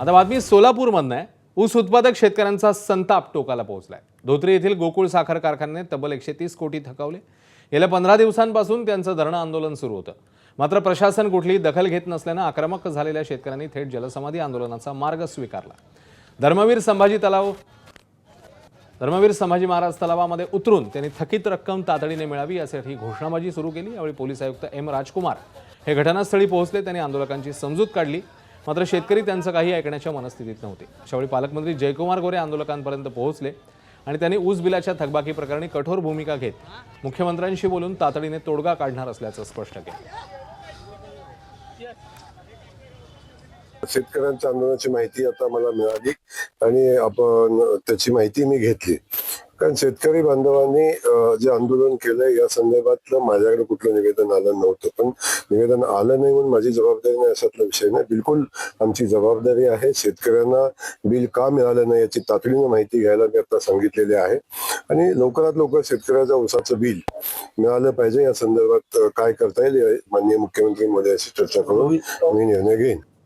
आता बातमी सोलापूरमधनं आहे. ऊस उत्पादक शेतकऱ्यांचा संताप टोकाला पोहोचलाय. धोत्री येथील गोकुळ साखर कारखान्याने तब्बल 130 कोटी थकवले. गेल्या 15 दिवसांपासून त्यांचं धरणं आंदोलन सुरू होतं. मात्र प्रशासन कुठलीही दखल घेत नसल्यानं आक्रमक झालेल्या शेतकऱ्यांनी थेट जलसमाधी आंदोलनाचा मार्ग स्वीकारला. धर्मवीर संभाजी महाराज तलावामध्ये उतरून त्यांनी थकीत रक्कम तातडीने मिळावी यासाठी घोषणाबाजी सुरू केली. यावेळी पोलीस आयुक्त एम राजकुमार हे घटनास्थळी पोहोचले. त्यांनी आंदोलकांची समजूत काढली. मात्र शेतकरी त्यांचं काही ऐकण्याच्या मनस्थितीत नव्हते. अशावेळी पालकमंत्री जयकुमार गोरे आंदोलकांपर्यंत पोहोचले आणि त्यांनी ऊस बिलाच्या थकबाकी प्रकरणी कठोर भूमिका घेत मुख्यमंत्र्यांशी बोलून तातडीने तोडगा काढणार असल्याचं स्पष्ट केलं. शेतकऱ्यांच्या आंदोलनाची माहिती आता मला मिळाली आणि आपण त्याची माहिती मी घेतली. कारण शेतकरी बांधवांनी जे आंदोलन केलंय या संदर्भातलं माझ्याकडे कुठलं निवेदन आलं नव्हतं. पण निवेदन आलं नाही म्हणून माझी जबाबदारी नाही असातला विषय नाही. बिलकुल आमची जबाबदारी आहे. शेतकऱ्यांना बिल का मिळालं नाही याची तातडीने माहिती घ्यायला मी आता सांगितलेली आहे आणि लवकरात लवकर शेतकऱ्याच्या ऊसाचं बिल मिळालं पाहिजे. या संदर्भात काय करता येईल माननीय मुख्यमंत्री महोदयाशी चर्चा करून मी निर्णय घेईन.